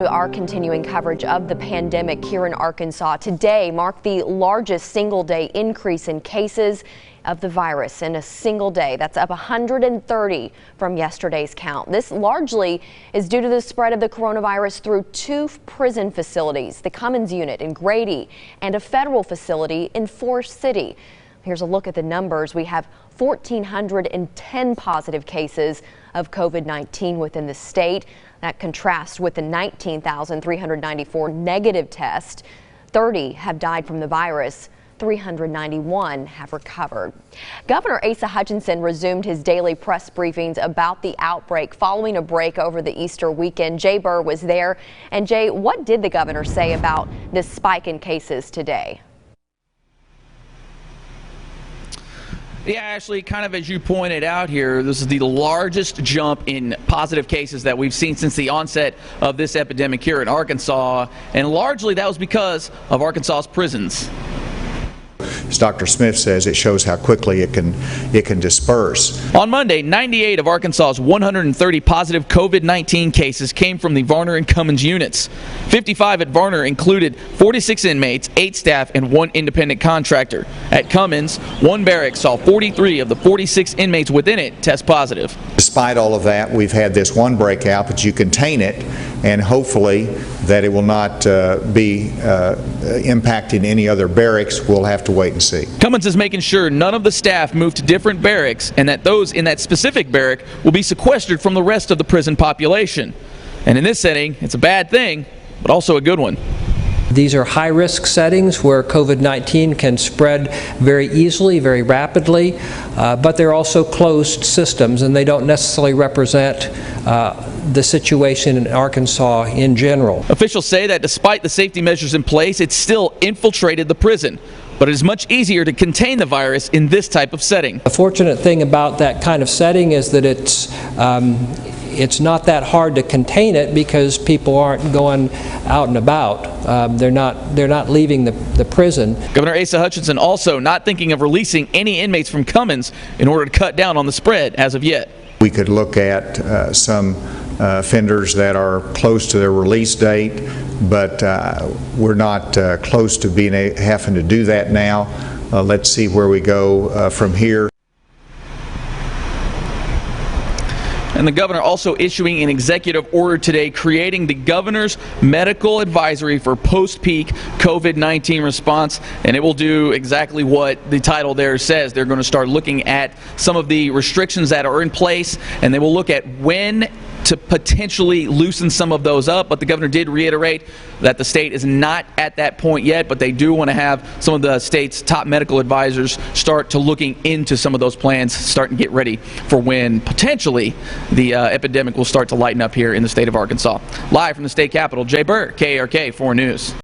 Our continuing coverage of the pandemic here in Arkansas. Today marked the largest single-day increase in cases of the virus in a single day. That's up 130 from yesterday's count. This largely is due to the spread of the coronavirus through two prison facilities, the Cummins unit in Grady and a federal facility in Forest City. Here's a look at the numbers. We have 1,410 positive cases of COVID-19 within the state. That contrasts with the 19,394 negative tests. 30 have died from the virus. 391 have recovered. Governor Asa Hutchinson resumed his daily press briefings about the outbreak following a break over the Easter weekend. Jay Burr was there. And Jay, what did the governor say about this spike in cases today? Yeah, Ashley, kind of as you pointed out here, this is the largest jump in positive cases that we've seen since the onset of this epidemic here in Arkansas, and largely that was because of Arkansas's prisons. As Dr. Smith says, it shows how quickly it can disperse. On Monday, 98 of Arkansas's 130 positive COVID-19 cases came from the Varner and Cummins units. 55 at Varner included 46 inmates, 8 staff, and 1 independent contractor. At Cummins, one barrack saw 43 of the 46 inmates within it test positive. Despite all of that, we've had this one breakout, but you contain it, and hopefully that it will not be impacting any other barracks. We'll have to wait and see. Cummins is making sure none of the staff move to different barracks and that those in that specific barrack will be sequestered from the rest of the prison population. And in this setting, it's a bad thing, but also a good one. These are high-risk settings where COVID-19 can spread very easily, very rapidly, but they're also closed systems, and they don't necessarily represent the situation in Arkansas in general. Officials say that despite the safety measures in place, it's still infiltrated the prison. But it is much easier to contain the virus in this type of setting. The fortunate thing about that kind of setting is that it's not that hard to contain it because people aren't going out and about. They're not leaving the prison. Governor Asa Hutchinson also not thinking of releasing any inmates from Cummins in order to cut down on the spread as of yet. We could look at some offenders that are close to their release date, but we're not close to having to do that now. Let's see where we go from here. And the governor also issuing an executive order today creating the governor's medical advisory for post-peak COVID-19 response, and it will do exactly what the title there says. They're going to start looking at some of the restrictions that are in place, and they will look at when to potentially loosen some of those up. But the governor did reiterate that the state is not at that point yet, but they do want to have some of the state's top medical advisors start to looking into some of those plans, start and get ready for when potentially the epidemic will start to lighten up here in the state of Arkansas. Live from the state capitol, Jay Burr, KARK 4 News.